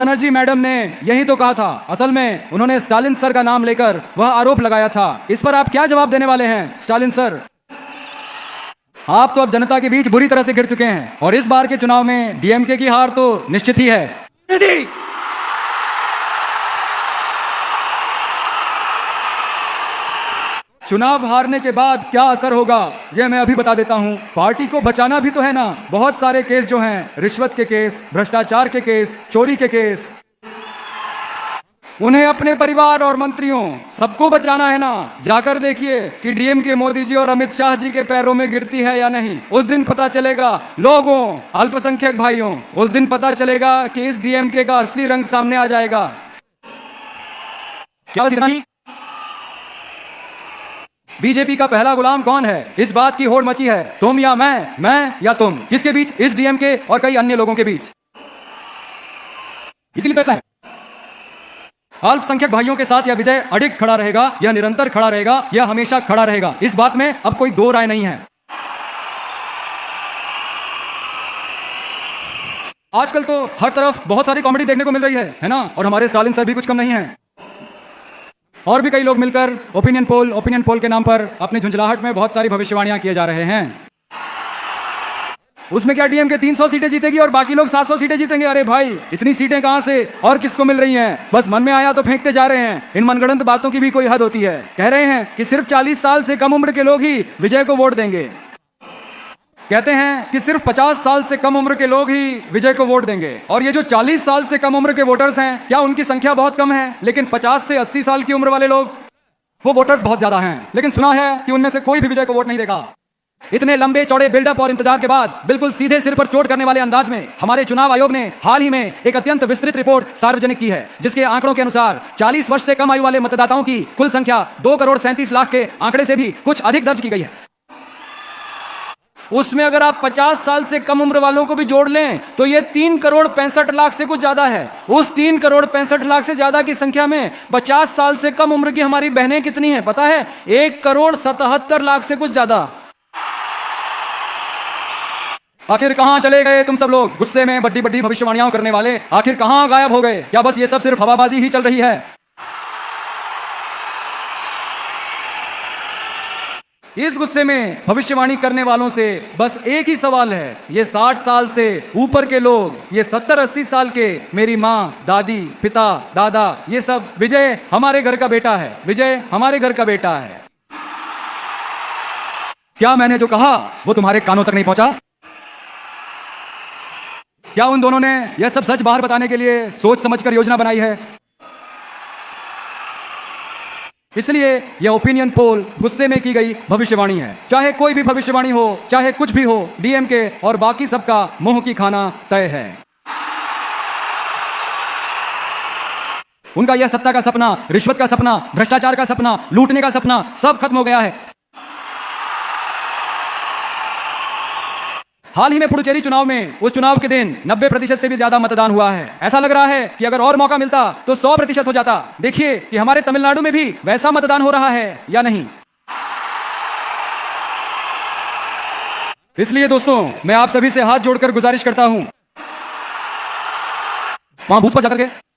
Banerjee madam ने यही तो कहा था। असल में उन्होंने स्टालिन सर का नाम लेकर वह आरोप लगाया था। इस पर आप क्या जवाब देने वाले हैं स्टालिन सर? आप तो अब जनता के बीच बुरी तरह से गिर चुके हैं और इस बार के चुनाव में डीएमके की हार तो निश्चित ही है। चुनाव हारने के बाद क्या असर होगा यह मैं अभी बता देता हूं। पार्टी को बचाना भी तो है ना। बहुत सारे केस जो हैं, रिश्वत के केस, भ्रष्टाचार के केस, चोरी के केस, उन्हें अपने परिवार और मंत्रियों सबको बचाना है ना। जाकर देखिए कि डीएमके मोदी जी और अमित शाह जी के पैरों में गिरती है या नहीं। उस दिन पता चलेगा लोगों, अल्पसंख्यक भाइयों, उस दिन पता चलेगा कि इस डीएमके का असली रंग सामने आ जाएगा। क्या नहीं? बीजेपी का पहला गुलाम कौन है, इस बात की होड़ मची है। तुम या मैं या तुम। किसके बीच? इस डीएमके और कई अन्य लोगों के बीच। इसलिए तो ऐसा है। अल्पसंख्यक भाइयों के साथ यह विजय अडिग खड़ा रहेगा, यह निरंतर खड़ा रहेगा, यह हमेशा खड़ा रहेगा। इस बात में अब कोई दो राय नहीं है। आजकल तो हर तरफ बहुत सारी कॉमेडी देखने को मिल रही है ना। और हमारे स्टालिन सर भी कुछ कम नहीं है। और भी कई लोग मिलकर ओपिनियन पोल के नाम पर अपनी झुंझलाहट में बहुत सारी भविष्यवाणियां किए जा रहे हैं। उसमें क्या डीएमके 300 सीटें जीतेगी और बाकी लोग 700 सीटें जीतेंगे? अरे भाई, इतनी सीटें कहां से और किसको मिल रही हैं? बस मन में आया तो फेंकते जा रहे हैं। इन मनगढ़ंत बातों की भी कोई हद होती है। कह रहे हैं कि सिर्फ 40 साल से कम उम्र के लोग ही विजय को वोट देंगे। कहते हैं कि सिर्फ 50 साल से कम उम्र के लोग ही विजय को वोट देंगे। और ये जो 40 साल से कम उम्र के वोटर्स हैं, क्या उनकी संख्या बहुत कम है? लेकिन 50 से 80 साल की उम्र वाले लोग, वो वोटर्स बहुत ज्यादा हैं। लेकिन सुना है कि उनमें से कोई भी विजय को वोट नहीं देगा। इतने लंबे चौड़े बिल्डअप और इंतजार के बाद बिल्कुल सीधे सिर पर चोट करने वाले अंदाज में हमारे चुनाव आयोग ने हाल ही में एक अत्यंत विस्तृत रिपोर्ट सार्वजनिक की है, जिसके आंकड़ों के अनुसार 40 वर्ष से कम आयु वाले मतदाताओं की कुल संख्या 2,37,00,000 के आंकड़े से भी कुछ अधिक दर्ज की गई है। उसमें अगर आप 50 साल से कम उम्र वालों को भी जोड़ लें तो ये 3,65,00,000 से कुछ ज्यादा है। उस 3,65,00,000 से ज्यादा की संख्या में 50 साल से कम उम्र की हमारी बहनें कितनी हैं पता है? 1,77,00,000 से कुछ ज्यादा। आखिर कहां चले गए तुम सब लोग, गुस्से में बड़ी बड़ी भविष्यवाणियां करने वाले? आखिर कहां गायब हो गए? क्या बस ये सब सिर्फ हवाबाजी ही चल रही है? इस गुस्से में भविष्यवाणी करने वालों से बस एक ही सवाल है। ये 60 साल से ऊपर के लोग, ये 70-80 साल के, मेरी माँ, दादी, पिता, दादा, ये सब, विजय हमारे घर का बेटा है, विजय हमारे घर का बेटा है। क्या मैंने जो कहा वो तुम्हारे कानों तक नहीं पहुंचा? क्या उन दोनों ने यह सब सच बाहर बताने के लिए सोच समझकर योजना बनाई है? इसलिए यह ओपिनियन पोल गुस्से में की गई भविष्यवाणी है। चाहे कोई भी भविष्यवाणी हो, चाहे कुछ भी हो, डीएमके और बाकी सबका मुंह की खाना तय है। उनका यह सत्ता का सपना, रिश्वत का सपना, भ्रष्टाचार का सपना, लूटने का सपना सब खत्म हो गया है। हाल ही में पुडुचेरी चुनाव में, उस चुनाव के दिन 90% से भी ज्यादा मतदान हुआ है। ऐसा लग रहा है कि अगर और मौका मिलता तो 100% हो जाता। देखिए कि हमारे तमिलनाडु में भी वैसा मतदान हो रहा है या नहीं। इसलिए दोस्तों, मैं आप सभी से हाथ जोड़कर गुजारिश करता हूं, वहां बूथ पर जाकर के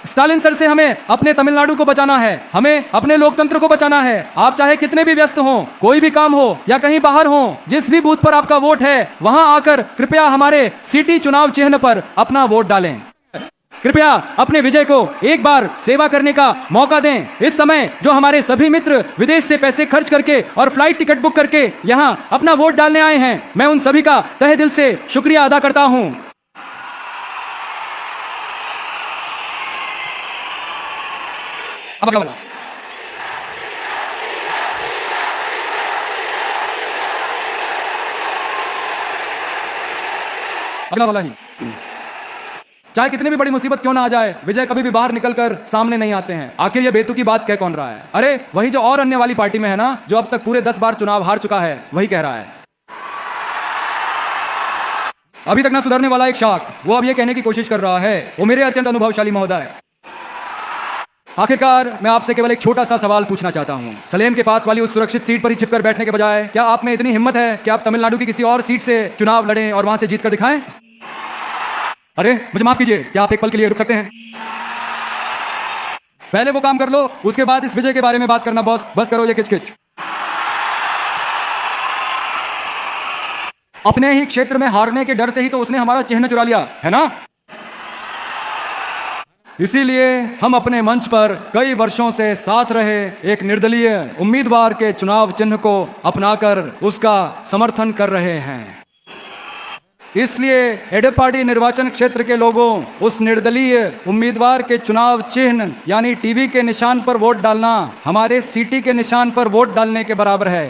स्टालिन सर से हमें अपने तमिलनाडु को बचाना है, हमें अपने लोकतंत्र को बचाना है। आप चाहे कितने भी व्यस्त हो, कोई भी काम हो या कहीं बाहर हो, जिस भी बूथ पर आपका वोट है वहां आकर कृपया हमारे सिटी चुनाव चिन्ह पर अपना वोट डालें। कृपया अपने विजय को एक बार सेवा करने का मौका दें। इस समय जो हमारे सभी मित्र विदेश से पैसे खर्च करके और फ्लाइट टिकट बुक करके यहां अपना वोट डालने आए हैं, मैं उन सभी का तहे दिल से शुक्रिया अदा करता हूं। अगला वाला ही। चाहे कितनी भी बड़ी मुसीबत क्यों ना आ जाए, विजय कभी भी बाहर निकलकर सामने नहीं आते हैं। आखिर ये बेतुकी बात कह कौन रहा है? अरे वही जो और अन्य वाली पार्टी में है ना, जो अब तक पूरे 10 बार चुनाव हार चुका है, वही कह रहा है। अभी तक ना सुधरने वाला एक शाख, वो अब ये कहने की कोशिश कर रहा है, वो मेरे अत्यंत अनुभवशाली महोदय। आखिरकार मैं आपसे केवल एक छोटा सा सवाल पूछना चाहता हूं। सलेम के पास वाली उस सुरक्षित सीट पर ही छिपकर बैठने के बजाय क्या आप में इतनी हिम्मत है कि आप तमिलनाडु की किसी और सीट से चुनाव लड़ें और वहां से जीत कर दिखाएं? अरे मुझे माफ कीजिए, क्या आप एक पल के लिए रुक सकते हैं? पहले वो काम कर लो, उसके बाद इस विजय के बारे में बात करना बॉस। बस करो ये किचकिच। अपने ही क्षेत्र में हारने के डर से ही तो उसने हमारा चिन्ह चुरा लिया है ना। इसीलिए हम अपने मंच पर कई वर्षों से साथ रहे एक निर्दलीय उम्मीदवार के चुनाव चिन्ह को अपनाकर उसका समर्थन कर रहे हैं। इसलिए एडेप्पाडी निर्वाचन क्षेत्र के लोगों उस निर्दलीय उम्मीदवार के चुनाव चिन्ह यानी टीवी के निशान पर वोट डालना हमारे सीटी के निशान पर वोट डालने के बराबर है।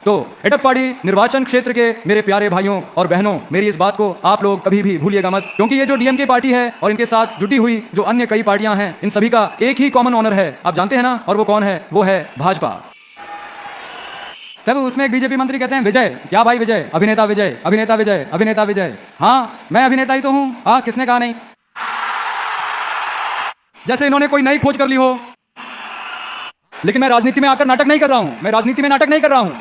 तो एडेप्पाडी निर्वाचन क्षेत्र के मेरे प्यारे भाइयों और बहनों, मेरी इस बात को आप लोग कभी भी भूलिएगा मत, क्योंकि ये जो डीएमके पार्टी है और इनके साथ जुटी हुई जो अन्य कई पार्टियां हैं, इन सभी का एक ही कॉमन ऑनर है। आप जानते हैं ना, और वो कौन है? वो है भाजपा। तब उसमें एक बीजेपी मंत्री कहते हैं विजय, क्या भाई विजय? अभिनेता विजय, अभिनेता विजय, अभिनेता विजय। हाँ, मैं अभिनेता ही तो हूं। हाँ, किसने कहा नहीं? जैसे इन्होंने कोई नई खोज कर ली हो। लेकिन मैं राजनीति में आकर नाटक नहीं कर रहा हूं, मैं राजनीति में नाटक नहीं कर रहा हूं।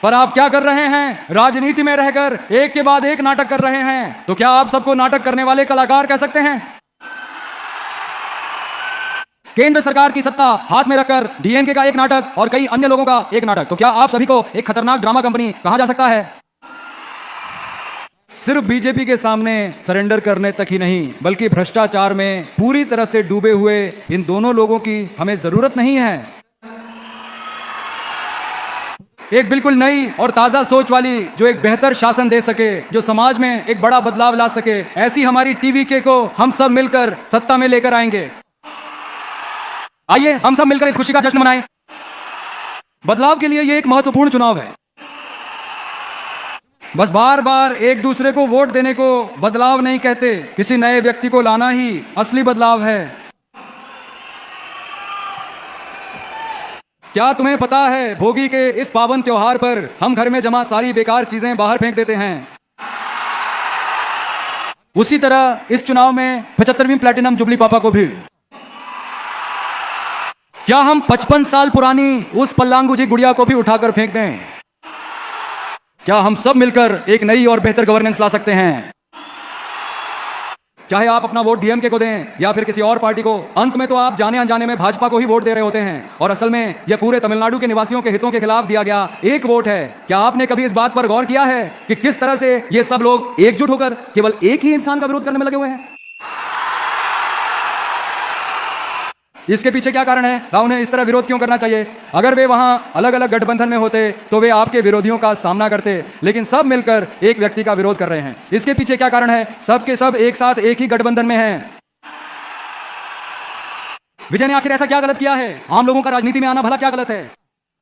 पर आप क्या कर रहे हैं? राजनीति में रहकर एक के बाद एक नाटक कर रहे हैं। तो क्या आप सबको नाटक करने वाले कलाकार कह सकते हैं? केंद्र सरकार की सत्ता हाथ में रखकर डीएमके का एक नाटक और कई अन्य लोगों का एक नाटक, तो क्या आप सभी को एक खतरनाक ड्रामा कंपनी कहा जा सकता है? सिर्फ बीजेपी के सामने सरेंडर करने तक ही नहीं, बल्कि भ्रष्टाचार में पूरी तरह से डूबे हुए इन दोनों लोगों की हमें जरूरत नहीं है। एक बिल्कुल नई और ताजा सोच वाली, जो एक बेहतर शासन दे सके, जो समाज में एक बड़ा बदलाव ला सके, ऐसी हमारी टीवीके को हम सब मिलकर सत्ता में लेकर आएंगे। आइए हम सब मिलकर इस खुशी का जश्न मनाएं। बदलाव के लिए यह एक महत्वपूर्ण चुनाव है। बस बार बार एक दूसरे को वोट देने को बदलाव नहीं कहते, किसी नए व्यक्ति को लाना ही असली बदलाव है। क्या तुम्हें पता है, भोगी के इस पावन त्योहार पर हम घर में जमा सारी बेकार चीजें बाहर फेंक देते हैं। उसी तरह इस चुनाव में 75वीं प्लैटिनम जुबली पापा को भी। क्या हम 55 साल पुरानी उस पल्लांगू जी गुड़िया को भी उठाकर फेंक दें? क्या हम सब मिलकर एक नई और बेहतर गवर्नेंस ला सकते हैं? चाहे आप अपना वोट डीएमके को दें या फिर किसी और पार्टी को, अंत में तो आप जाने अनजाने में भाजपा को ही वोट दे रहे होते हैं। और असल में यह पूरे तमिलनाडु के निवासियों के हितों के खिलाफ दिया गया एक वोट है। क्या आपने कभी इस बात पर गौर किया है कि किस तरह से ये सब लोग एकजुट होकर केवल एक ही इंसान का विरोध करने में लगे हुए हैं? इसके पीछे क्या कारण है? उन्हें इस तरह विरोध क्यों करना चाहिए? अगर वे वहां अलग अलग गठबंधन में होते तो वे आपके विरोधियों का सामना करते, लेकिन सब मिलकर एक व्यक्ति का विरोध कर रहे हैं। इसके पीछे क्या कारण है? सब के सब एक साथ एक ही गठबंधन में हैं। विजय ने आखिर ऐसा क्या गलत किया है? आम लोगों का राजनीति में आना भला क्या गलत है?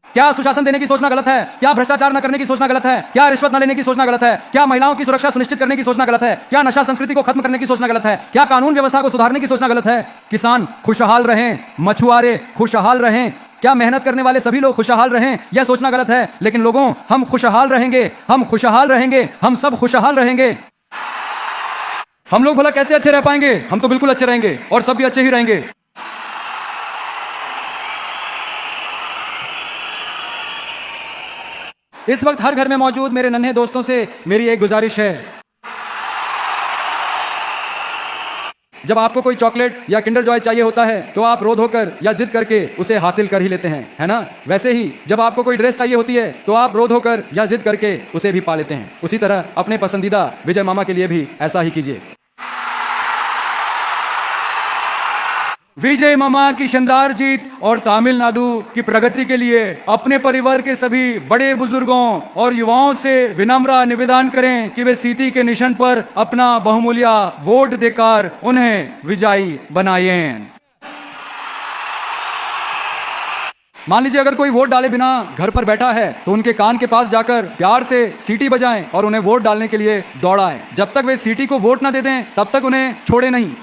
क्या सुशासन देने की सोचना गलत है? क्या भ्रष्टाचार न करने की सोचना गलत है? क्या रिश्वत न लेने की सोचना गलत है? क्या महिलाओं की सुरक्षा सुनिश्चित करने की सोचना गलत है? क्या नशा संस्कृति को खत्म करने की सोचना गलत है? क्या कानून व्यवस्था को सुधारने की सोचना गलत है? किसान खुशहाल रहें, मछुआरे खुशहाल रहें, क्या मेहनत करने वाले सभी लोग खुशहाल रहें, यह सोचना गलत है। लेकिन लोगों, हम खुशहाल रहेंगे, हम खुशहाल रहेंगे, हम सब खुशहाल रहेंगे। हम लोग भला कैसे अच्छे रह पाएंगे? हम तो बिल्कुल अच्छे रहेंगे और सब भी अच्छे ही रहेंगे। इस वक्त हर घर में मौजूद मेरे नन्हे दोस्तों से मेरी एक गुजारिश है, जब आपको कोई चॉकलेट या किंडर जॉय चाहिए होता है तो आप रो धोकर या जिद करके उसे हासिल कर ही लेते हैं, है ना? वैसे ही जब आपको कोई ड्रेस चाहिए होती है तो आप रो धोकर या जिद करके उसे भी पा लेते हैं। उसी तरह अपने पसंदीदा विजय मामा के लिए भी ऐसा ही कीजिए। विजय मामा की शानदार जीत और तमिलनाडु की प्रगति के लिए अपने परिवार के सभी बड़े बुजुर्गों और युवाओं से विनम्र निवेदन करें कि वे सीटी के निशान पर अपना बहुमूल्य वोट देकर उन्हें विजयी बनाएं। मान लीजिए अगर कोई वोट डाले बिना घर पर बैठा है तो उनके कान के पास जाकर प्यार से सीटी बजाएं और उन्हें वोट डालने के लिए दौड़ाएं। जब तक वे सीटी को वोट ना दे दें तब तक उन्हें छोड़े नहीं।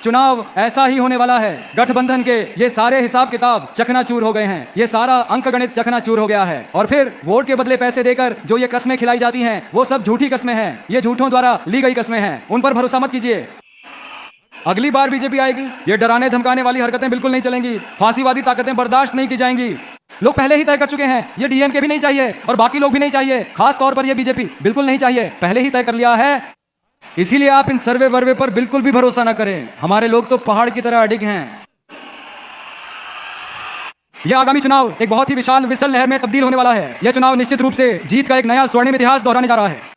चुनाव ऐसा ही होने वाला है। गठबंधन के ये सारे हिसाब किताब चकनाचूर हो गए हैं, ये सारा अंक गणित चकनाचूर हो गया है। और फिर वोट के बदले पैसे देकर जो ये कस्में खिलाई जाती हैं वो सब झूठी कस्में हैं, ये झूठों द्वारा ली गई कस्में हैं, उन पर भरोसा मत कीजिए। अगली बार बीजेपी आएगी, ये डराने धमकाने वाली हरकतें बिल्कुल नहीं चलेंगी, फांसीवादी ताकतें बर्दाश्त नहीं की जाएंगी। लोग पहले ही तय कर चुके हैं, ये डीएमके भी नहीं चाहिए और बाकी लोग भी नहीं चाहिए, खास तौर पर ये बीजेपी बिल्कुल नहीं चाहिए, पहले ही तय कर लिया है। इसीलिए आप इन सर्वे वर्वे पर बिल्कुल भी भरोसा ना करें। हमारे लोग तो पहाड़ की तरह अडिग हैं। यह आगामी चुनाव एक बहुत ही विशाल विसल लहर में तब्दील होने वाला है। यह चुनाव निश्चित रूप से जीत का एक नया स्वर्णिम इतिहास दोहराने जा रहा है।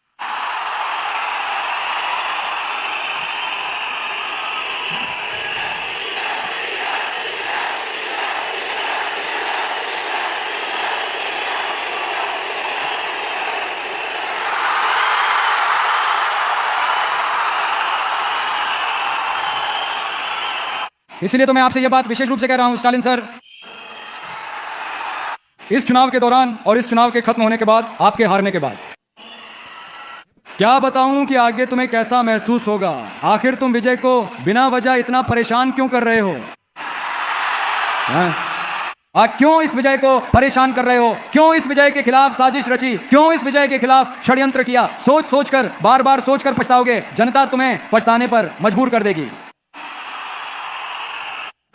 इसलिए तो मैं आपसे यह बात विशेष रूप से कह रहा हूं स्टालिन सर, इस चुनाव के दौरान और इस चुनाव के खत्म होने के बाद, आपके हारने के बाद, क्या बताऊं कि आगे तुम्हें कैसा महसूस होगा। आखिर तुम विजय को बिना वजह इतना परेशान क्यों कर रहे हो? क्यों इस विजय को परेशान कर रहे हो? क्यों इस विजय के खिलाफ साजिश रची? क्यों इस विजय के खिलाफ षड्यंत्र किया? सोच सोच कर, बार बार सोच कर पछताओगे। जनता तुम्हें पछताने पर मजबूर कर देगी।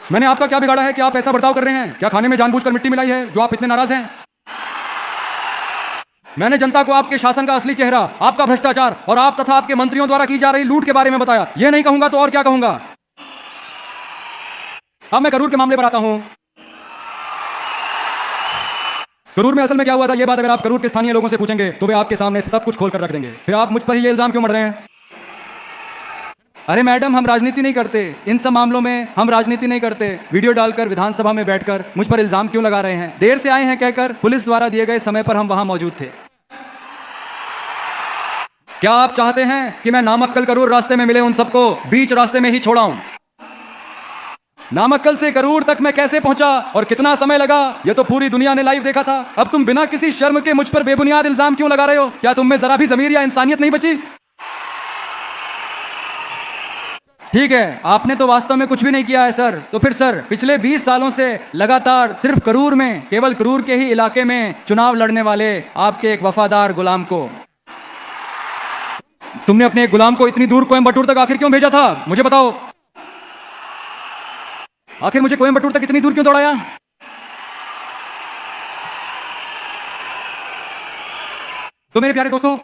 मैंने आपका क्या बिगाड़ा है कि आप ऐसा बर्ताव कर रहे हैं? क्या खाने में जानबूझकर मिट्टी मिलाई है जो आप इतने नाराज हैं? मैंने जनता को आपके शासन का असली चेहरा, आपका भ्रष्टाचार और आप तथा आपके मंत्रियों द्वारा की जा रही लूट के बारे में बताया। यह नहीं कहूंगा तो और क्या कहूंगा। अब मैं करूर के मामले पर आता हूं। करूर में असल में क्या हुआ था, यह बात अगर आप करूर के स्थानीय लोगों से पूछेंगे तो वे आपके सामने सब कुछ खोल कर रख देंगे। फिर आप मुझ पर ही ये इल्जाम क्यों मढ़ रहे हैं? अरे मैडम, हम राजनीति नहीं करते, इन सब मामलों में हम राजनीति नहीं करते। वीडियो डालकर विधानसभा में बैठकर मुझ पर इल्जाम क्यों लगा रहे हैं? देर से आए हैं कहकर पुलिस द्वारा दिए गए समय पर हम वहां मौजूद थे। क्या आप चाहते हैं कि मैं नामक्कल करूर रास्ते में मिले उन सबको बीच रास्ते में ही छोड़ाऊं? नामक्कल से करूर तक मैं कैसे पहुंचा और कितना समय लगा, यह तो पूरी दुनिया ने लाइव देखा था। अब तुम बिना किसी शर्म के मुझ पर बेबुनियाद इल्जाम क्यों लगा रहे हो? क्या तुम में जरा भी जमीर या इंसानियत नहीं बची? ठीक है, आपने तो वास्तव में कुछ भी नहीं किया है सर। तो फिर सर, पिछले 20 सालों से लगातार सिर्फ करूर में, केवल करूर के ही इलाके में चुनाव लड़ने वाले आपके एक वफादार गुलाम को, तुमने अपने एक गुलाम को इतनी दूर कोयंबटूर तक आखिर क्यों भेजा था? मुझे बताओ, आखिर मुझे कोयंबटूर तक इतनी दूर क्यों दौड़ाया? तो मेरे प्यारे दोस्तों,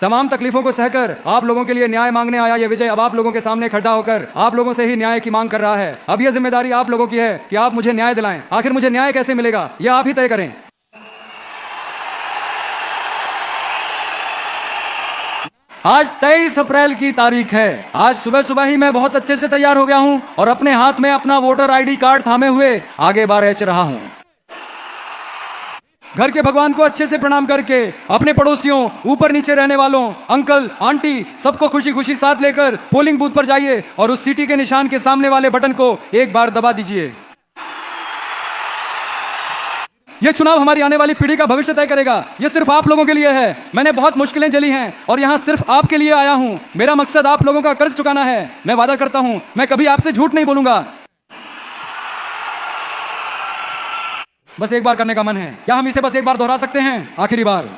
तमाम तकलीफों को सहकर आप लोगों के लिए न्याय मांगने आया यह विजय अब आप लोगों के सामने खड़ा होकर आप लोगों से ही न्याय की मांग कर रहा है। अब यह जिम्मेदारी आप लोगों की है कि आप मुझे न्याय दिलाएं। आखिर मुझे न्याय कैसे मिलेगा, यह आप ही तय करें। आज 23 अप्रैल की तारीख है। आज सुबह सुबह ही मैं बहुत अच्छे से तैयार हो गया हूं और अपने हाथ में अपना वोटर आईडी कार्ड थामे हुए आगे बढ़ रहा हूं। घर के भगवान को अच्छे से प्रणाम करके अपने पड़ोसियों, ऊपर नीचे रहने वालों, अंकल आंटी सबको खुशी खुशी साथ लेकर पोलिंग बूथ पर जाइए और उस सीटी के निशान के सामने वाले बटन को एक बार दबा दीजिए। यह चुनाव हमारी आने वाली पीढ़ी का भविष्य तय करेगा। यह सिर्फ आप लोगों के लिए है। मैंने बहुत मुश्किलें झेली हैं और यहां सिर्फ आपके लिए आया हूं। मेरा मकसद आप लोगों का कर्ज चुकाना है। मैं वादा करता हूं, मैं कभी आपसे झूठ नहीं बोलूंगा। बस एक बार करने का मन है। क्या हम इसे बस एक बार दोहरा सकते हैं? आखिरी बार।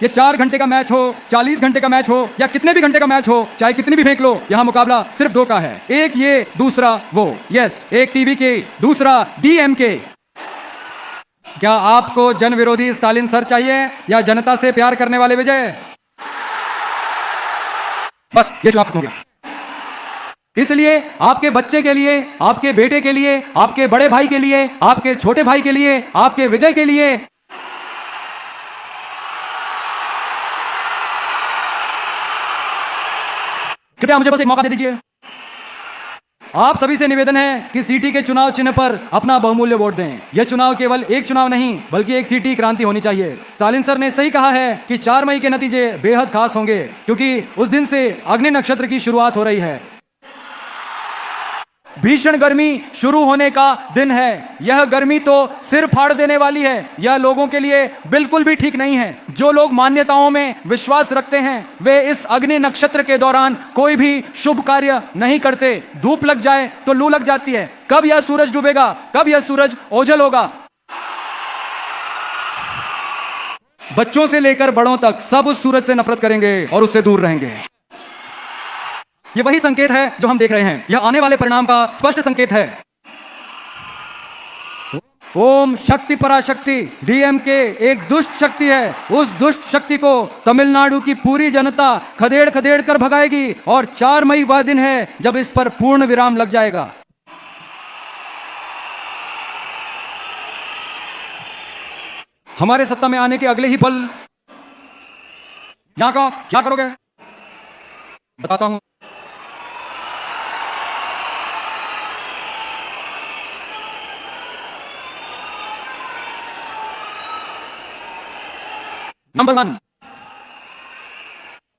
ये 4 घंटे का मैच हो, 40 घंटे का मैच हो या कितने भी घंटे का मैच हो, चाहे कितनी भी फेंक लो, यहां मुकाबला सिर्फ 2 का है। एक ये, दूसरा वो। यस, एक टीवी के, दूसरा डीएमके। क्या आपको जन विरोधी स्टालिन सर चाहिए या जनता से प्यार करने वाले विजय? बस ये चुनाव खत्म हो गया। इसलिए आपके बच्चे के लिए, आपके बेटे के लिए, आपके बड़े भाई के लिए, आपके छोटे भाई के लिए, आपके विजय के लिए कृपया मुझे बस एक मौका दे दीजिए। आप सभी से निवेदन है कि सीटी के चुनाव चिन्ह पर अपना बहुमूल्य वोट दें। यह चुनाव केवल एक चुनाव नहीं बल्कि एक सीटी क्रांति होनी चाहिए। स्टालिन सर ने सही कहा है कि 4 मई के नतीजे बेहद खास होंगे क्योंकि उस दिन से अग्नि नक्षत्र की शुरुआत हो रही है। भीषण गर्मी शुरू होने का दिन है। यह गर्मी तो सिर फाड़ देने वाली है। यह लोगों के लिए बिल्कुल भी ठीक नहीं है। जो लोग मान्यताओं में विश्वास रखते हैं वे इस अग्नि नक्षत्र के दौरान कोई भी शुभ कार्य नहीं करते। धूप लग जाए तो लू लग जाती है। कब यह सूरज डूबेगा, कब यह सूरज ओझल होगा। बच्चों से लेकर बड़ों तक सब उस सूरज से नफरत करेंगे और उससे दूर रहेंगे। ये वही संकेत है जो हम देख रहे हैं। यह आने वाले परिणाम का स्पष्ट संकेत है। ओम शक्ति पराशक्ति डीएमके एक दुष्ट शक्ति है। उस दुष्ट शक्ति को तमिलनाडु की पूरी जनता खदेड़ खदेड़ कर भगाएगी और 4 मई वह दिन है जब इस पर पूर्ण विराम लग जाएगा। हमारे सत्ता में आने के अगले ही पल यहां का क्या करोगे बताता हूं। नंबर 1,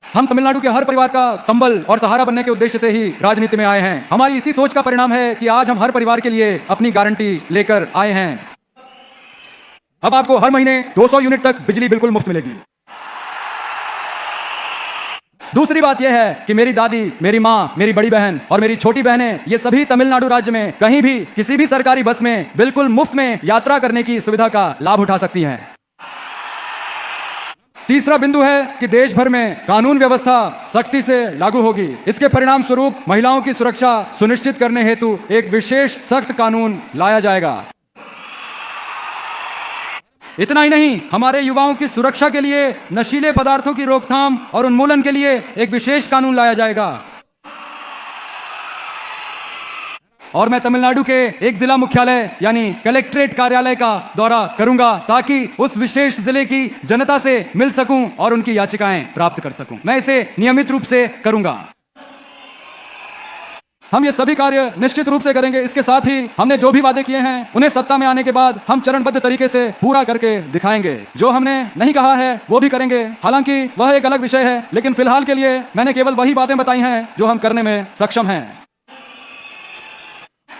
हम तमिलनाडु के हर परिवार का संबल और सहारा बनने के उद्देश्य से ही राजनीति में आए हैं। हमारी इसी सोच का परिणाम है कि आज हम हर परिवार के लिए अपनी गारंटी लेकर आए हैं। अब आपको हर महीने 200 यूनिट तक बिजली बिल्कुल मुफ्त मिलेगी। दूसरी बात यह है कि मेरी दादी, मेरी माँ, मेरी बड़ी बहन और मेरी छोटी बहनें ये सभी तमिलनाडु राज्य में कहीं भी किसी भी सरकारी बस में बिल्कुल मुफ्त में यात्रा करने की सुविधा का लाभ उठा सकती हैं। तीसरा बिंदु है कि देश भर में कानून व्यवस्था सख्ती से लागू होगी। इसके परिणाम स्वरूप महिलाओं की सुरक्षा सुनिश्चित करने हेतु एक विशेष सख्त कानून लाया जाएगा। इतना ही नहीं, हमारे युवाओं की सुरक्षा के लिए नशीले पदार्थों की रोकथाम और उन्मूलन के लिए एक विशेष कानून लाया जाएगा। और मैं तमिलनाडु के एक जिला मुख्यालय यानी कलेक्ट्रेट कार्यालय का दौरा करूंगा ताकि उस विशेष जिले की जनता से मिल सकूं और उनकी याचिकाएं प्राप्त कर सकूं। मैं इसे नियमित रूप से करूंगा। हम ये सभी कार्य निश्चित रूप से करेंगे। इसके साथ ही हमने जो भी वादे किए हैं उन्हें सत्ता में आने के बाद हम चरणबद्ध तरीके से पूरा करके दिखाएंगे। जो हमने नहीं कहा है वो भी करेंगे। हालांकि वह एक अलग विषय है, लेकिन फिलहाल के लिए मैंने केवल वही बातें बताई हैं जो हम करने में सक्षम हैं।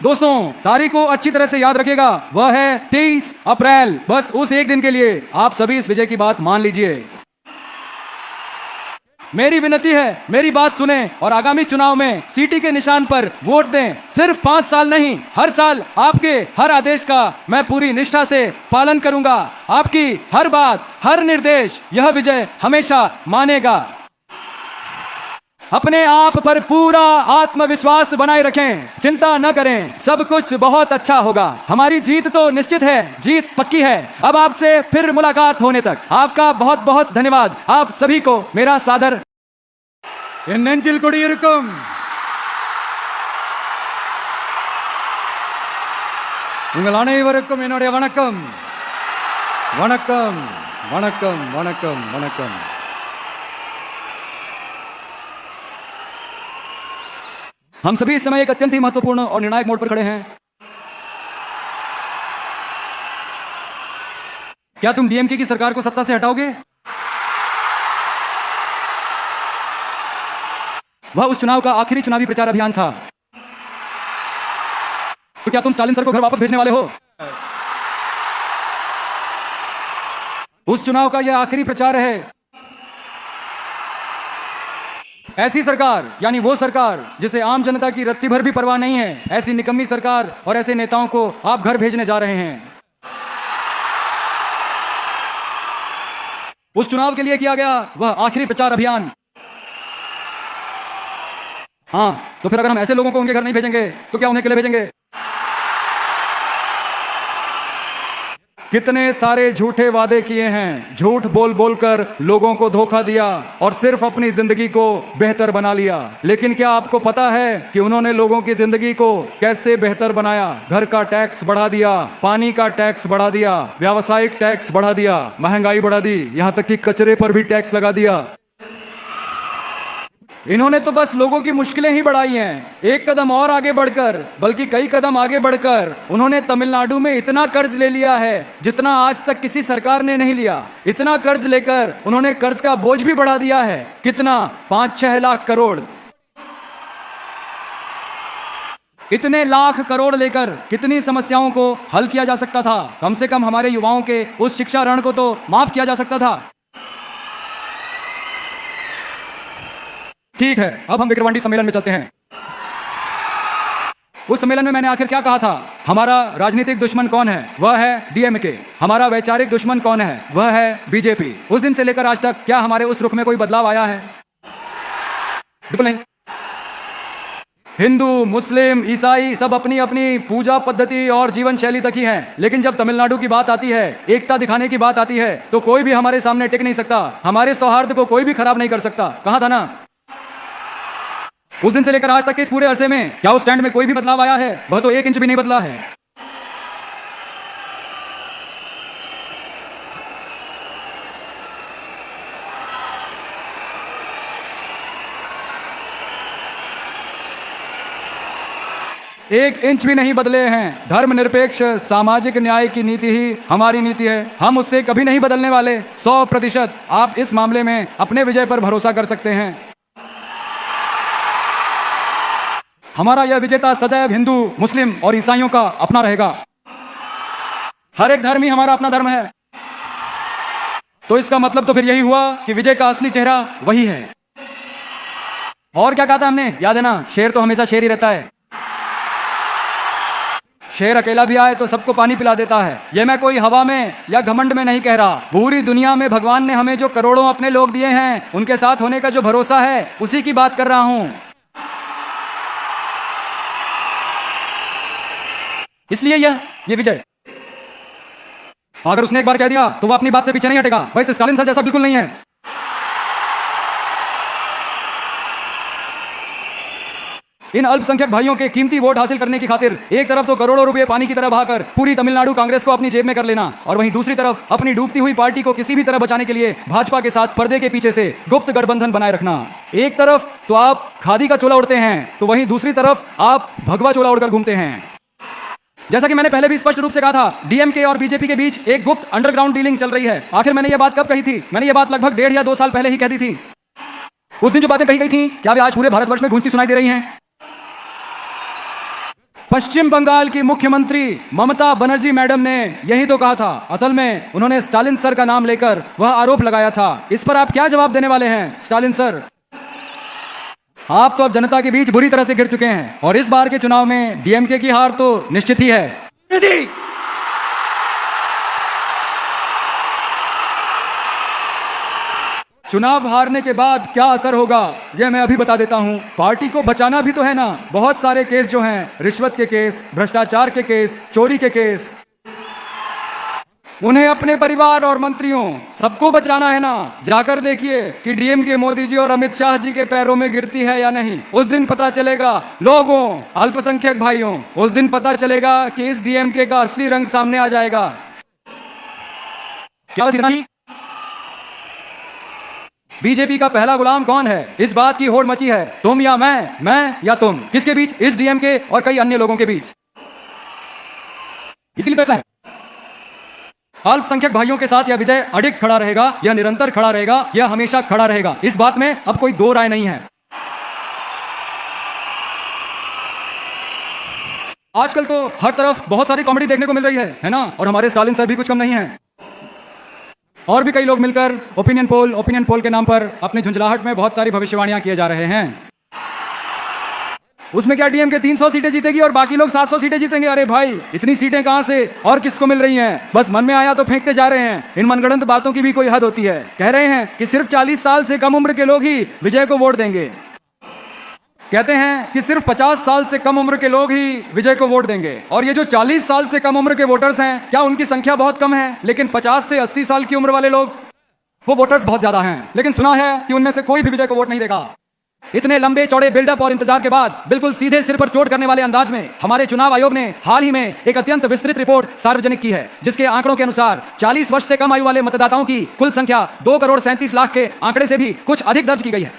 दोस्तों, तारीख को अच्छी तरह से याद रखिएगा, वह है 23 अप्रैल। बस उस एक दिन के लिए आप सभी इस विजय की बात मान लीजिए। मेरी विनती है, मेरी बात सुने और आगामी चुनाव में सीटी के निशान पर वोट दें। सिर्फ 5 साल नहीं, हर साल आपके हर आदेश का मैं पूरी निष्ठा से पालन करूंगा। आपकी हर बात, हर निर्देश यह विजय हमेशा मानेगा। अपने आप पर पूरा आत्मविश्वास बनाए रखें, चिंता न करें, सब कुछ बहुत अच्छा होगा। हमारी जीत तो निश्चित है, जीत पक्की है। अब आपसे फिर मुलाकात होने तक आपका बहुत बहुत धन्यवाद। आप सभी को मेरा सादर என் நெஞ்சில் குடியிருக்கும் உங்கள் அனைவருக்கும் என்னுடைய வணக்கம் வணக்கம் வணக்கம் வணக்கம் வணக்கம்। हम सभी इस समय एक अत्यंत ही महत्वपूर्ण और निर्णायक मोड़ पर खड़े हैं। क्या तुम डीएमके की सरकार को सत्ता से हटाओगे? वह उस चुनाव का आखिरी चुनावी प्रचार अभियान था। तो क्या तुम स्टालिन सर को घर वापस भेजने वाले हो? उस चुनाव का यह आखिरी प्रचार है। ऐसी सरकार यानी वो सरकार जिसे आम जनता की रत्ती भर भी परवाह नहीं है, ऐसी निकम्मी सरकार और ऐसे नेताओं को आप घर भेजने जा रहे हैं। उस चुनाव के लिए किया गया वह आखिरी प्रचार अभियान। हाँ, तो फिर अगर हम ऐसे लोगों को उनके घर नहीं भेजेंगे तो क्या उन्हें किले भेजेंगे? कितने सारे झूठे वादे किए हैं, झूठ बोल बोलकर लोगों को धोखा दिया और सिर्फ अपनी जिंदगी को बेहतर बना लिया। लेकिन क्या आपको पता है कि उन्होंने लोगों की जिंदगी को कैसे बेहतर बनाया? घर का टैक्स बढ़ा दिया, पानी का टैक्स बढ़ा दिया, व्यावसायिक टैक्स बढ़ा दिया, महंगाई बढ़ा दी, यहां तक कि कचरे पर भी टैक्स लगा दिया। इन्होंने तो बस लोगों की मुश्किलें ही बढ़ाई हैं। एक कदम और आगे बढ़कर, बल्कि कई कदम आगे बढ़कर उन्होंने तमिलनाडु में इतना कर्ज ले लिया है जितना आज तक किसी सरकार ने नहीं लिया। इतना कर्ज लेकर उन्होंने कर्ज का बोझ भी बढ़ा दिया है। कितना? 5-6 लाख करोड़। इतने लाख करोड़ लेकर कितनी समस्याओं को हल किया जा सकता था। कम से कम हमारे युवाओं के उस शिक्षा ऋण को तो माफ किया जा सकता था। ठीक है, अब हम विक्रवांडी सम्मेलन में चलते हैं। उस सम्मेलन में मैंने आखिर क्या कहा था? हमारा राजनीतिक दुश्मन कौन है? वह है डीएमके। हमारा वैचारिक दुश्मन कौन है? वह है बीजेपी। उस दिन से लेकर आज तक क्या हमारे उस रुख में कोई बदलाव आया है? बिल्कुल नहीं। हिंदू, मुस्लिम, ईसाई सब अपनी अपनी पूजा पद्धति और जीवन शैली तक ही हैं, लेकिन जब तमिलनाडु की बात आती है, एकता दिखाने की बात आती है, तो कोई भी हमारे सामने टिक नहीं सकता। हमारे सौहार्द को कोई भी खराब नहीं कर सकता। कहा था ना, उस दिन से लेकर आज तक के इस पूरे अरसे में क्या उस स्टैंड में कोई भी बदलाव आया है? वह तो 1 इंच भी नहीं बदला है। एक इंच भी नहीं बदले हैं। धर्मनिरपेक्ष सामाजिक न्याय की नीति ही हमारी नीति है। हम उससे कभी नहीं बदलने वाले। 100% आप इस मामले में अपने विजय पर भरोसा कर सकते हैं। हमारा यह विजेता सदैव हिंदू, मुस्लिम और ईसाइयों का अपना रहेगा। हर एक धर्म ही हमारा अपना धर्म है। तो इसका मतलब तो फिर यही हुआ कि विजय का असली चेहरा वही है। और क्या कहा था हमने? याद है ना, शेर तो हमेशा शेर ही रहता है। शेर अकेला भी आए तो सबको पानी पिला देता है। यह मैं कोई हवा में या घमंड में नहीं कह रहा। पूरी दुनिया में भगवान ने हमें जो करोड़ों अपने लोग दिए हैं, उनके साथ होने का जो भरोसा है, उसी की बात कर रहा हूं। इसलिए ये विजय, अगर उसने एक बार कह दिया तो वो अपनी बात से पीछे नहीं हटेगा। वैसे स्टालिन सर जैसा बिल्कुल नहीं है। इन अल्पसंख्यक भाइयों के कीमती वोट हासिल करने की खातिर एक तरफ तो करोड़ों रुपए पानी की तरह बहाकर पूरी तमिलनाडु कांग्रेस को अपनी जेब में कर लेना, और वहीं दूसरी तरफ अपनी डूबती हुई पार्टी को किसी भी तरह बचाने के लिए भाजपा के साथ पर्दे के पीछे से गुप्त गठबंधन बनाए रखना। एक तरफ तो आप खादी का चोला उड़ते हैं, तो वहीं दूसरी तरफ आप भगवा चोला उड़कर घूमते हैं। जैसा कि मैंने पहले भी स्पष्ट रूप से कहा था, डीएमके और बीजेपी के बीच एक गुप्त अंडरग्राउंड डीलिंग चल रही है। आखिर मैंने ये बात कब कही थी? मैंने ये बात लगभग 1.5 या 2 साल पहले ही कह दी थी। उस दिन जो बातें कही गई थी, क्या वे आज पूरे भारतवर्ष में गूंजती सुनाई दे रही हैं? पश्चिम बंगाल की मुख्यमंत्री ममता बनर्जी मैडम ने यही तो कहा था। असल में उन्होंने स्टालिन सर का नाम लेकर वह आरोप लगाया था। इस पर आप क्या जवाब देने वाले हैं स्टालिन सर? आप तो अब जनता के बीच बुरी तरह से गिर चुके हैं, और इस बार के चुनाव में डीएमके की हार तो निश्चित ही है। चुनाव हारने के बाद क्या असर होगा, यह मैं अभी बता देता हूं। पार्टी को बचाना भी तो है ना। बहुत सारे केस जो हैं, रिश्वत के केस, भ्रष्टाचार के केस, चोरी के केस, उन्हें अपने परिवार और मंत्रियों सबको बचाना है ना। जाकर देखिए कि डीएमके मोदी जी और अमित शाह जी के पैरों में गिरती है या नहीं। उस दिन पता चलेगा लोगों, अल्पसंख्यक भाइयों, उस दिन पता चलेगा कि इस डीएमके का असली रंग सामने आ जाएगा। क्या नहीं? बीजेपी का पहला गुलाम कौन है? इस बात की होड़ मची है, तुम या मैं या तुम। किसके बीच? इस डीएमके और कई अन्य लोगों के बीच। इसीलिए पैसा है। अल्पसंख्यक भाइयों के साथ यह विजय अडिग खड़ा रहेगा, यह निरंतर खड़ा रहेगा, यह हमेशा खड़ा रहेगा। इस बात में अब कोई दो राय नहीं है। आजकल तो हर तरफ बहुत सारी कॉमेडी देखने को मिल रही है ना, और हमारे स्टालिन सर भी कुछ कम नहीं है। और भी कई लोग मिलकर ओपिनियन पोल के नाम पर अपनी झुंझलाहट में बहुत सारी भविष्यवाणियां किए जा रहे हैं। उसमें क्या डीएमके 300 सीटें जीतेगी और बाकी लोग 700 सीटें जीतेंगे? अरे भाई, इतनी सीटें कहां से और किसको मिल रही हैं? बस मन में आया तो फेंकते जा रहे हैं। इन मनगढ़ंत बातों की भी कोई हद होती है। कह रहे हैं कि सिर्फ 40 साल से कम उम्र के लोग ही विजय को वोट देंगे। कहते हैं कि सिर्फ 50 साल से कम उम्र के लोग ही विजय को वोट देंगे। और ये जो 40 साल से कम उम्र के वोटर्स हैं, क्या उनकी संख्या बहुत कम है? लेकिन 50 से 80 साल की उम्र वाले लोग, वो वोटर्स बहुत ज्यादा हैं। लेकिन सुना है कि उनमें से कोई भी विजय को वोट नहीं देगा। इतने लंबे चौड़े बिल्डअप और इंतजार के बाद बिल्कुल सीधे सिर पर चोट करने वाले अंदाज में हमारे चुनाव आयोग ने हाल ही में एक अत्यंत विस्तृत रिपोर्ट सार्वजनिक की है, जिसके आंकड़ों के अनुसार 40 वर्ष से कम आयु वाले मतदाताओं की कुल संख्या 2,37,00,000 के आंकड़े से भी कुछ अधिक दर्ज की गई है।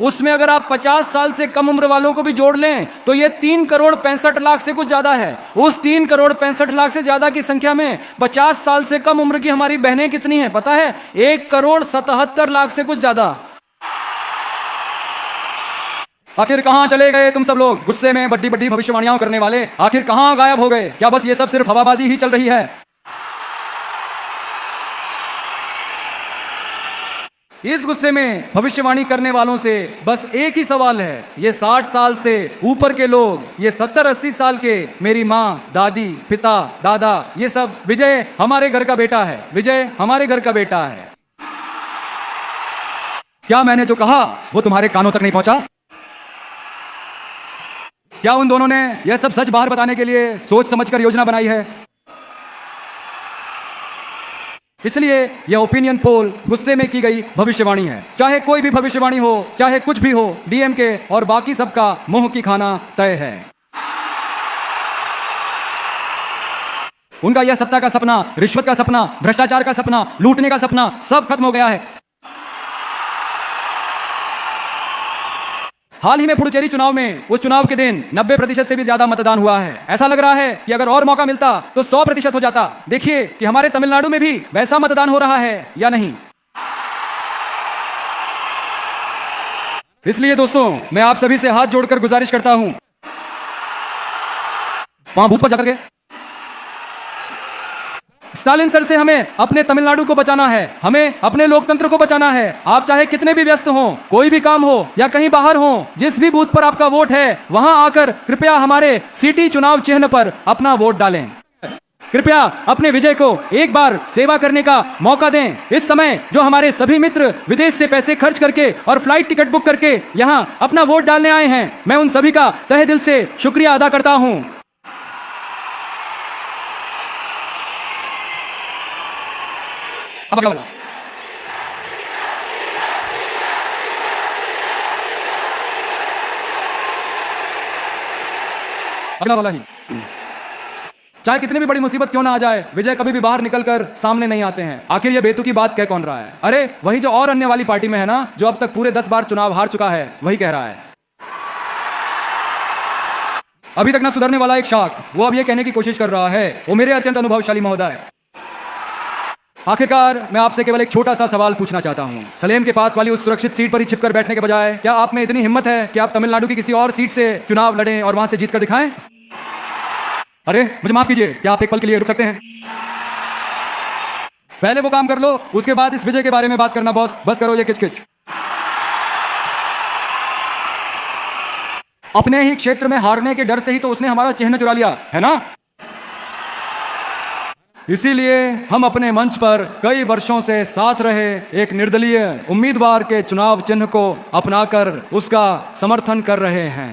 उसमें अगर आप 50 साल से कम उम्र वालों को भी जोड़ लें तो यह 3,65,00,000 से कुछ ज्यादा है। उस 3,65,00,000 से ज्यादा की संख्या में 50 साल से कम उम्र की हमारी बहनें कितनी हैं पता है? 1,77,00,000 से कुछ ज्यादा। आखिर कहां चले गए तुम सब लोग, गुस्से में बड़ी बड़ी भविष्यवाणियां करने वाले? आखिर कहां गायब हो गए? क्या बस ये सब सिर्फ हवाबाजी ही चल रही है? इस गुस्से में भविष्यवाणी करने वालों से बस एक ही सवाल है। ये 60 साल से ऊपर के लोग, ये 70-80 साल के, मेरी माँ, दादी, पिता, दादा, ये सब, विजय हमारे घर का बेटा है, विजय हमारे घर का बेटा है। क्या मैंने जो कहा वो तुम्हारे कानों तक नहीं पहुंचा? क्या उन दोनों ने यह सब सच बाहर बताने के लिए सोच समझकर योजना बनाई है? इसलिए यह ओपिनियन पोल गुस्से में की गई भविष्यवाणी है। चाहे कोई भी भविष्यवाणी हो, चाहे कुछ भी हो, डीएमके और बाकी सबका मुंह की खाना तय है। उनका यह सत्ता का सपना, रिश्वत का सपना, भ्रष्टाचार का सपना, लूटने का सपना सब खत्म हो गया है। हाल ही में पुडुचेरी चुनाव में, उस चुनाव के दिन 90% से भी ज्यादा मतदान हुआ है। ऐसा लग रहा है कि अगर और मौका मिलता तो 100% हो जाता। देखिए कि हमारे तमिलनाडु में भी वैसा मतदान हो रहा है या नहीं। इसलिए दोस्तों, मैं आप सभी से हाथ जोड़कर गुजारिश करता हूं, वहां बूथ पर जाकर के स्टालिन सर से हमें अपने तमिलनाडु को बचाना है, हमें अपने लोकतंत्र को बचाना है। आप चाहे कितने भी व्यस्त हो, कोई भी काम हो या कहीं बाहर हो, जिस भी बूथ पर आपका वोट है वहां आकर कृपया हमारे सिटी चुनाव चिन्ह पर अपना वोट डालें। कृपया अपने विजय को एक बार सेवा करने का मौका दें। इस समय जो हमारे सभी मित्र विदेश से पैसे खर्च करके और फ्लाइट टिकट बुक करके यहां अपना वोट डालने आए हैं, मैं उन सभी का तहे दिल से शुक्रिया अदा करता हूं। अब अगला वाला। अगला वाला ही। चाहे कितनी भी बड़ी मुसीबत क्यों ना आ जाए, विजय कभी भी बाहर निकलकर सामने नहीं आते हैं। आखिर ये बेतुकी बात कह कौन रहा है? अरे वही जो और अन्य वाली पार्टी में है ना, जो अब तक पूरे 10 बार चुनाव हार चुका है, वही कह रहा है। अभी तक ना सुधरने वाला एक शाख, वो अब ये कहने की कोशिश कर रहा है, वो मेरे अत्यंत अनुभवशाली महोदय। आखिरकार मैं आपसे केवल एक छोटा सा सवाल पूछना चाहता हूं। सलेम के पास वाली उस सुरक्षित सीट पर ही छिपकर बैठने के बजाय क्या आप में इतनी हिम्मत है कि आप तमिलनाडु की किसी और सीट से चुनाव लड़ें और वहां से जीत कर दिखाएं? अरे मुझे माफ कीजिए, क्या आप एक पल के लिए रुक सकते हैं? पहले वो काम कर लो, उसके बाद इस विजय के बारे में बात करना बॉस। बस करो ये किचकिच। अपने ही क्षेत्र में हारने के डर से ही तो उसने हमारा चिन्ह चुरा लिया है ना। इसीलिए हम अपने मंच पर कई वर्षों से साथ रहे एक निर्दलीय उम्मीदवार के चुनाव चिन्ह को अपनाकर उसका समर्थन कर रहे हैं।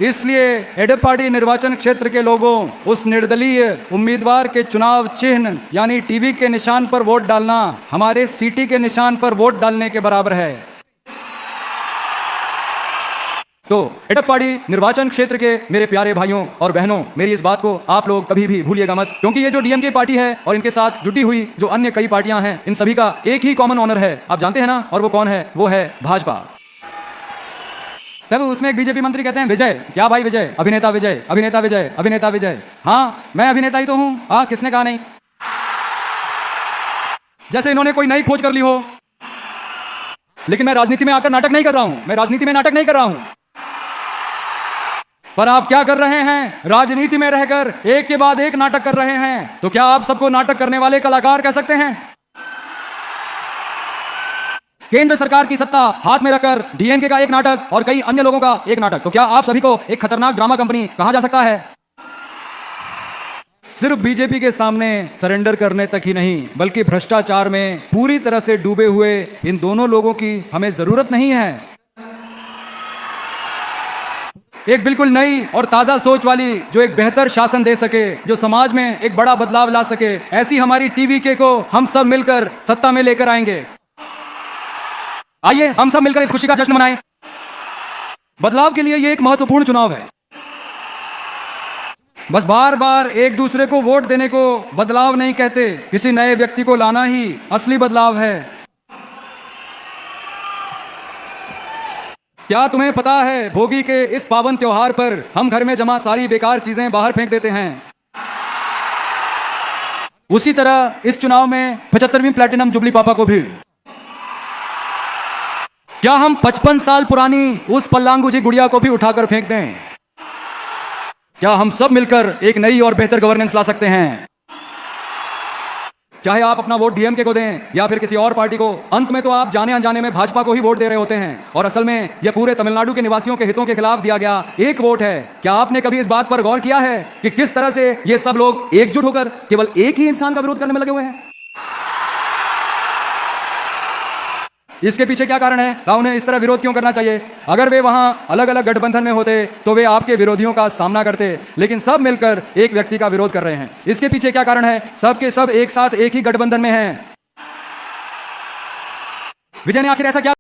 इसलिए एडप्पाडी निर्वाचन क्षेत्र के लोगों, उस निर्दलीय उम्मीदवार के चुनाव चिन्ह यानी टीवी के निशान पर वोट डालना हमारे सीटी के निशान पर वोट डालने के बराबर है। तो एडप्पाडी निर्वाचन क्षेत्र के मेरे प्यारे भाइयों और बहनों, मेरी इस बात को आप लोग कभी भी भूलिएगा मत, क्योंकि ये जो डीएमके पार्टी है और इनके साथ जुटी हुई जो अन्य कई पार्टियां हैं, इन सभी का एक ही कॉमन ऑनर है। आप जानते हैं ना, और वो कौन है? वो है भाजपा। तब उसमें एक बीजेपी मंत्री कहते हैं, विजय क्या भाई विजय, अभिनेता विजय, अभिनेता विजय, अभिनेता विजय। हाँ, मैं अभिनेता ही तो हूं। हाँ, किसने कहा नहीं? जैसे इन्होंने कोई नई खोज कर ली हो। लेकिन मैं राजनीति में आकर नाटक नहीं कर रहा हूं, मैं राजनीति में नाटक नहीं कर रहा हूं। पर आप क्या कर रहे हैं? राजनीति में रहकर एक के बाद एक नाटक कर रहे हैं। तो क्या आप सबको नाटक करने वाले कलाकार कह सकते हैं? केंद्र सरकार की सत्ता हाथ में रखकर डीएमके का एक नाटक और कई अन्य लोगों का एक नाटक, तो क्या आप सभी को एक खतरनाक ड्रामा कंपनी कहा जा सकता है? सिर्फ बीजेपी के सामने सरेंडर करने तक ही नहीं, बल्कि भ्रष्टाचार में पूरी तरह से डूबे हुए इन दोनों लोगों की हमें जरूरत नहीं है। एक बिल्कुल नई और ताजा सोच वाली, जो एक बेहतर शासन दे सके, जो समाज में एक बड़ा बदलाव ला सके, ऐसी हमारी टीवीके को हम सब मिलकर सत्ता में लेकर आएंगे। आइए हम सब मिलकर इस खुशी का जश्न मनाएं। बदलाव के लिए ये एक महत्वपूर्ण चुनाव है। बस बार बार एक दूसरे को वोट देने को बदलाव नहीं कहते, किसी नए व्यक्ति को लाना ही असली बदलाव है। क्या तुम्हें पता है, भोगी के इस पावन त्योहार पर हम घर में जमा सारी बेकार चीजें बाहर फेंक देते हैं। उसी तरह इस चुनाव में 75वीं प्लैटिनम जुबली पापा को भी। क्या हम 55 साल पुरानी उस पल्लांगू जी गुड़िया को भी उठाकर फेंक दें? क्या हम सब मिलकर एक नई और बेहतर गवर्नेंस ला सकते हैं? चाहे आप अपना वोट डीएमके को दें या फिर किसी और पार्टी को, अंत में तो आप जाने अनजाने में भाजपा को ही वोट दे रहे होते हैं। और असल में यह पूरे तमिलनाडु के निवासियों के हितों के खिलाफ दिया गया एक वोट है। क्या आपने कभी इस बात पर गौर किया है कि किस तरह से ये सब लोग एकजुट होकर केवल एक ही इंसान का विरोध करने में लगे हुए हैं? इसके पीछे क्या कारण है? उन्हें इस तरह विरोध क्यों करना चाहिए? अगर वे वहां अलग अलग गठबंधन में होते तो वे आपके विरोधियों का सामना करते, लेकिन सब मिलकर एक व्यक्ति का विरोध कर रहे हैं। इसके पीछे क्या कारण है? सब के सब एक साथ एक ही गठबंधन में हैं। विजय ने आखिर ऐसा क्या